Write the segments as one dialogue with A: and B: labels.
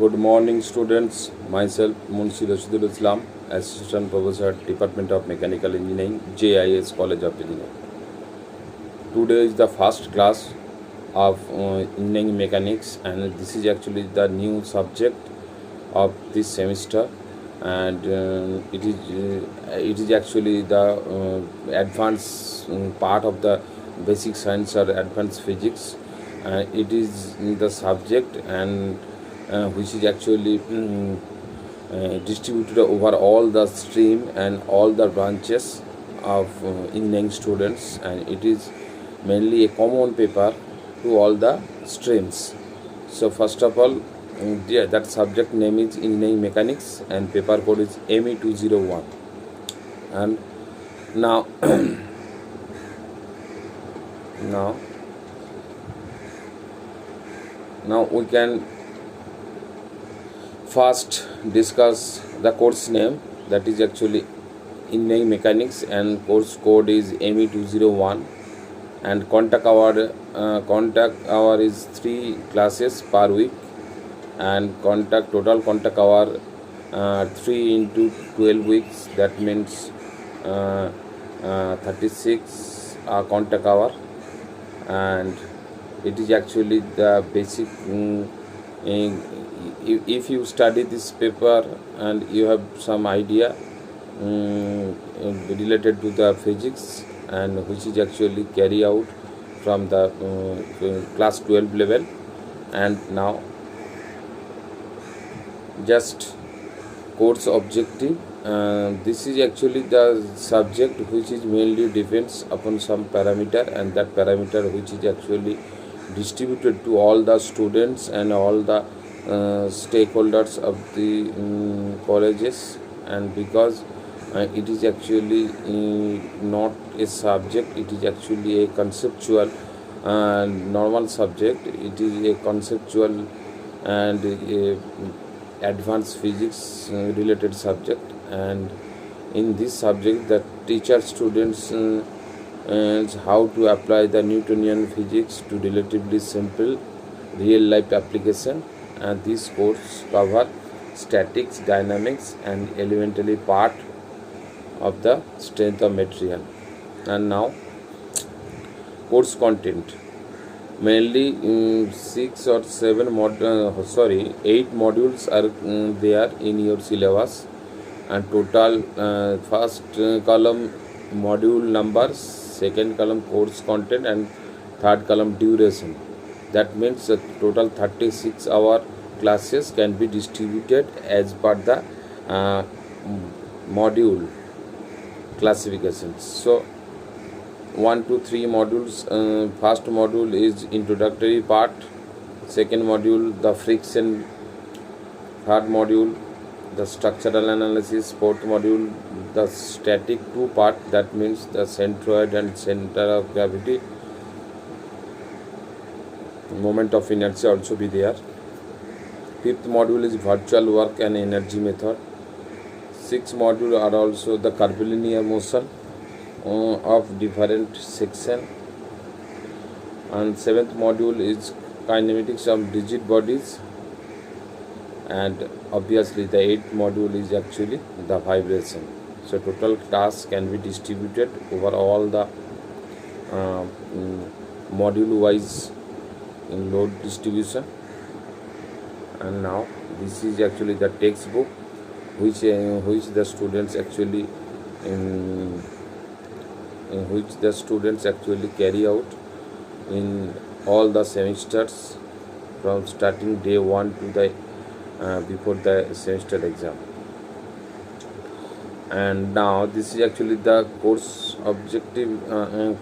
A: Good morning, students. Myself, Munshi Rashidul Islam, Assistant Professor, Department of Mechanical Engineering, JIS College of Engineering. Today is the first class of Engineering Mechanics, and this is actually the new subject of this semester, and it is actually the advanced part of the basic science or advanced physics. It is the subject and which is actually distributed over all the stream and all the branches of engineering students, and it is mainly a common paper to all the streams. So first of all, that subject name is engineering mechanics and paper code is ME201. And now now we can first discuss the course name, that is actually engineering mechanics, and course code is ME201, and contact hour is 3 classes per week, and total contact hour 3 into 12 weeks, that means 36 contact hour. And it is actually the basic if you study this paper and you have some idea related to the physics, and which is actually carry out from the class 12 level. And now just course objective, this is actually the subject which is mainly depends upon some parameter, and that parameter which is actually distributed to all the students and all the stakeholders of the colleges. And because it is actually not a subject, it is actually a conceptual normal subject. It is a conceptual and advanced physics related subject, and in this subject the teacher students how to apply the Newtonian physics to relatively simple real life application. And this course cover statics, dynamics and elementary part of the strength of material. And now course content, mainly 8 modules are there in your syllabus, and total first column module numbers, second column course content, and third column duration. That means total 36 hour classes can be distributed as per the module classifications. So 1 to 3 modules. First module is introductory part, second module the friction, third module the structural analysis, fourth module the static 2 part, that means the centroid and center of gravity, moment of inertia also be there. Fifth module is virtual work and energy method. Sixth module are also the curvilinear motion of different section, and seventh module is kinematics of rigid bodies, and obviously the eighth module is actually the vibration. So total class can be distributed over all the module wise in load distribution. And now this is actually the textbook which the students actually carry out in all the semesters from starting day 1 to the before the semester exam. And now this is actually the course objective,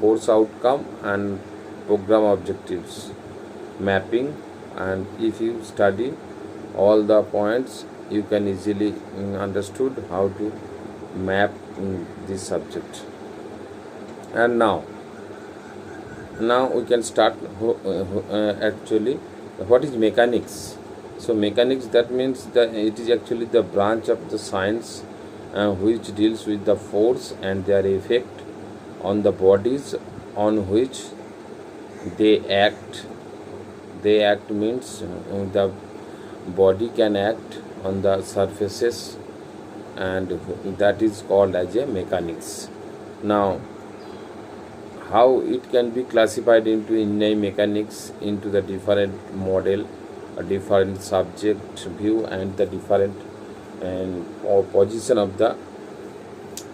A: course outcome and program objectives mapping. And if you study all the points, you can easily understood how to map this subject. And now we can start actually what is mechanics. So mechanics, that means that it is actually the branch of the science which deals with the force and their effect on the bodies on which they act. They act means the body can act on the surfaces, and that is called as a mechanics. Now, how it can be classified into engineering mechanics into the different model, a different subject view, and the different and or position of the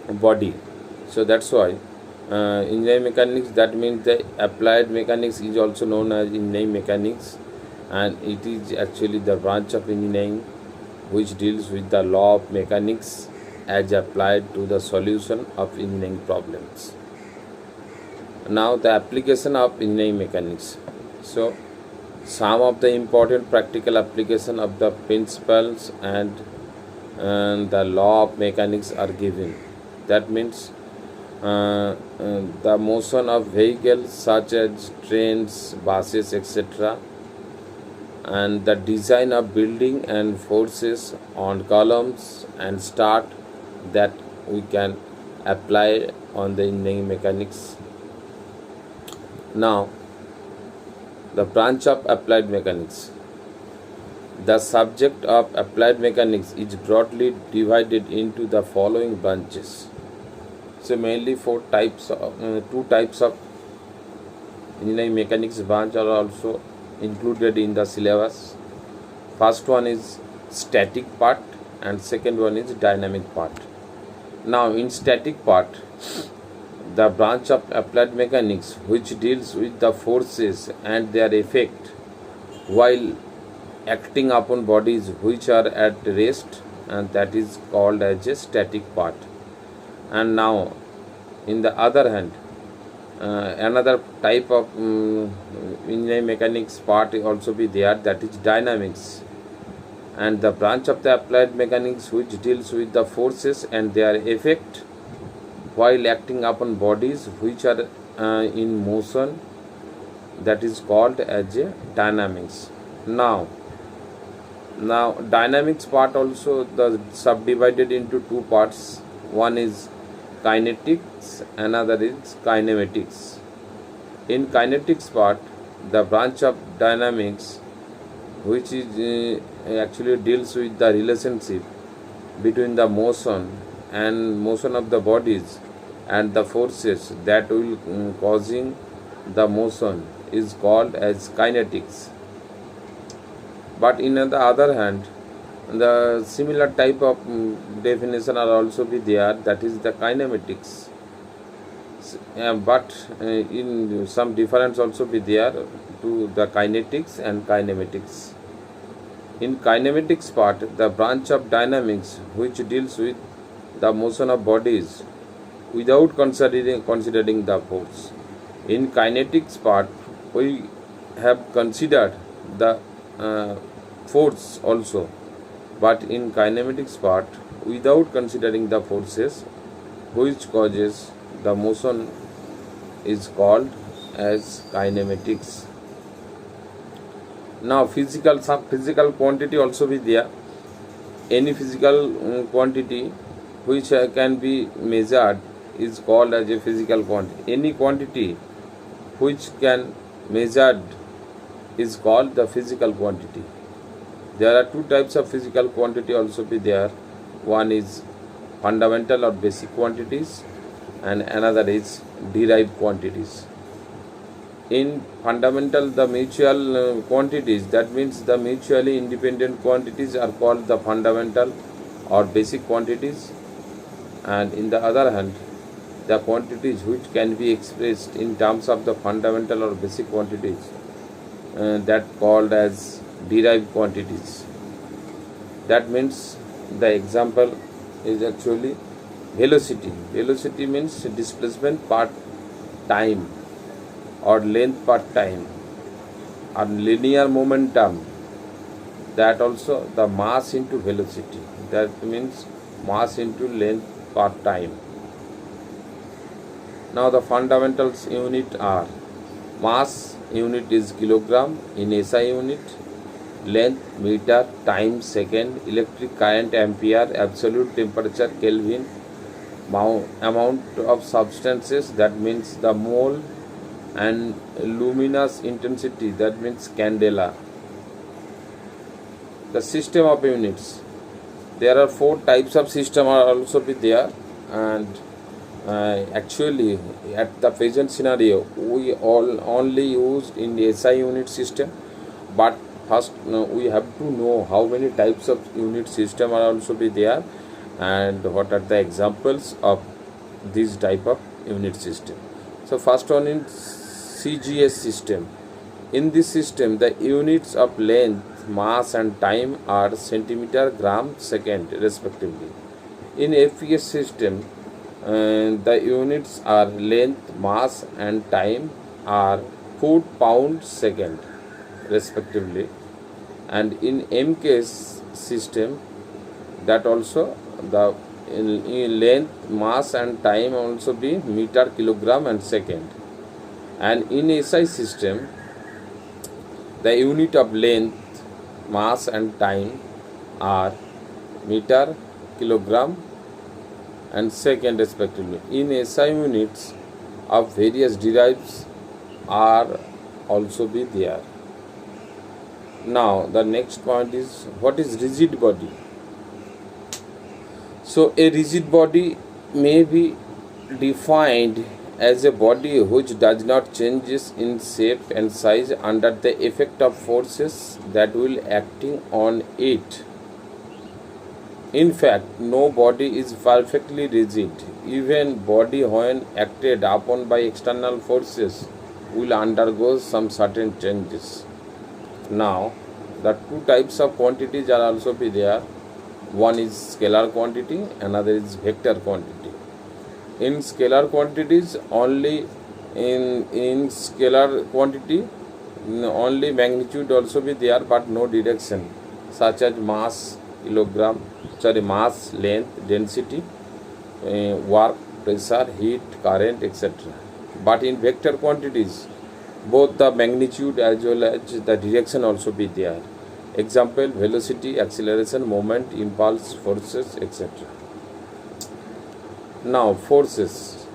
A: body. So that's why engineering mechanics, that means the applied mechanics is also known as engineering mechanics, and it is actually the branch of engineering which deals with the law of mechanics as applied to the solution of engineering problems. Now the application of engineering mechanics. So some of the important practical application of the principles and the law of mechanics are given. That means the motion of vehicles such as trains, buses, etc., and the design of building and forces on columns and start, that we can apply on the engineering mechanics. Now, the branch of applied mechanics. The subject of applied mechanics is broadly divided into the following branches. So mainly two types of engineering mechanics branch are also included in the syllabus. First one is static part and second one is dynamic part. Now in static part, the branch of applied mechanics which deals with the forces and their effect while acting upon bodies which are at rest, and that is called as a static part. And now in the other hand, another type of engineering mechanics part also be there, that is dynamics, and the branch of the applied mechanics which deals with the forces and their effect while acting upon bodies which are in motion, that is called as a dynamics. Now dynamics part also the subdivided into two parts. One is kinetics, another is kinematics. In kinetics part, the branch of dynamics which is actually deals with the relationship between the motion of the bodies and the forces that will causing the motion is called as kinetics. But in the other hand, the similar type of definition are also be there, that is the kinematics. But in some difference also be there to the kinetics and kinematics. In kinematics part, the branch of dynamics which deals with the motion of bodies without considering the force. In kinetics part, we have considered the force also, but in kinematics part, without considering the forces which causes the motion is called as kinematics. Now some physical quantity also be there. Any physical quantity which can be measured is called as a physical quantity. Any quantity which can measured is called the physical quantity. There are two types of physical quantity also be there. One is fundamental or basic quantities and another is derived quantities. In fundamental, the mutual quantities, that means the mutually independent quantities are called the fundamental or basic quantities, and in the other hand, the quantities which can be expressed in terms of the fundamental or basic quantities, that called as derived quantities. That means the example is actually velocity. Velocity means displacement per time or length per time, or linear momentum, that also the mass into velocity, that means mass into length per time. Now the fundamentals unit are: mass unit is kilogram in SI unit, length meter, time second, electric current ampere, absolute temperature Kelvin, amount of substances, that means the mole, and luminous intensity, that means candela. the system of units. There are 4 types of system are also be there, and actually at the present scenario we all only used in the SI unit system. But first we have to know how many types of unit system are also be there, and what are the examples of this type of unit system. So first one is CGS system. In this system, the units of length, mass and time are centimeter, gram, second respectively. In FPS system, the units are length, mass and time are foot, pound, second respectively. And in MKS system, that also the in length, mass and time also be meter, kilogram and second. And in SI system, the unit of length, mass and time are meter, kilogram and second respectively. In SI units of various derives are also be there. Now the next point is, what is rigid body? So a rigid body may be defined as a body which does not changes in shape and size under the effect of forces that will acting on it. In fact, no body is perfectly rigid. Even body when acted upon by external forces will undergo some certain changes. Now, the 2 types of quantities are also be there. One is scalar quantity, another is vector quantity. In scalar quantities, only in scalar quantity only magnitude also be there, but no direction, such as mass, mass, length, density, work, pressure, heat, current, etc. But in vector quantities, both the magnitude as well as the direction also be there. Example, velocity, acceleration, moment, impulse, forces, etc. Now forces.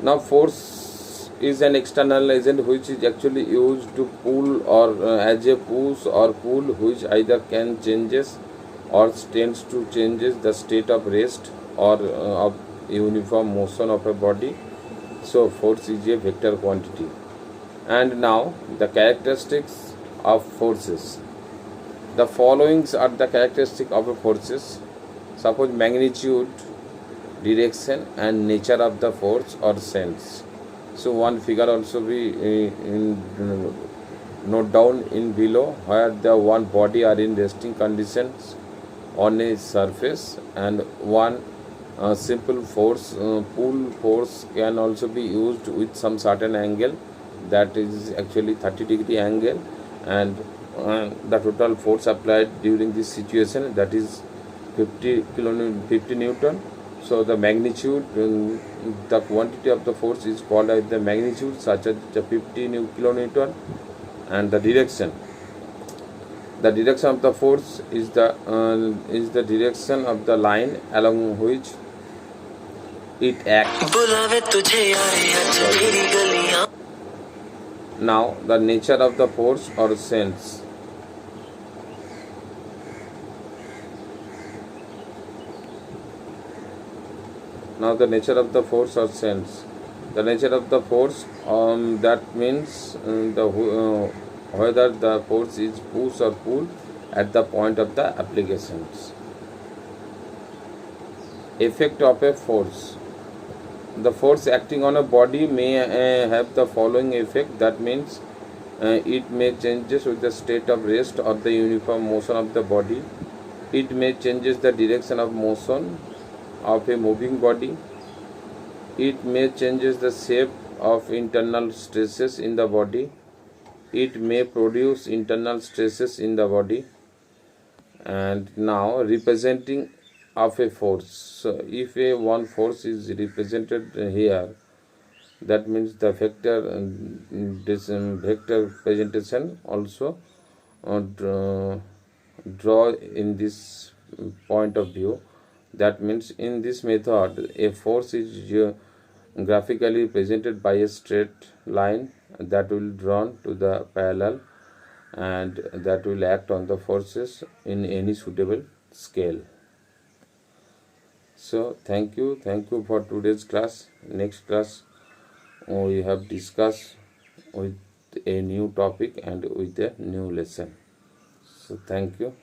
A: Now force is an external agent which is actually used to pull or as a push or pull, which either can changes or tends to changes the state of rest or of uniform motion of a body. So force is a vector quantity. And now the characteristics of forces. The followings are the characteristic of a forces. Suppose magnitude, direction and nature of the force or sense. So one figure also be note down in below, where the one body are in resting conditions on a surface, and one simple force, pull force can also be used with some certain angle, that is actually 30-degree angle, and the total force applied during this situation, that is 50 Newton. So the magnitude, the quantity of the force is called as the magnitude, such as the 50 kilonewton. And the direction of the force is the direction of the line along which it acts. Now the nature of the force or sense. Now the nature of the force or sense. The nature of the force, that means whether the force is push or pull at the point of the applications. Effect of a force. The force acting on a body may have the following effect. That means it may changes with the state of rest or the uniform motion of the body. It may changes the direction of motion of a moving body. It may changes the shape of internal stresses in the body. It may produce internal stresses in the body. And now representing of a force. So if one force is represented here, that means the vector vector presentation also draw in this point of view. That means in this method a force is graphically presented by a straight line that will drawn to the parallel, and that will act on the forces in any suitable scale. So thank you for today's class. Next class we have discussed with a new topic and with a new lesson. So thank you.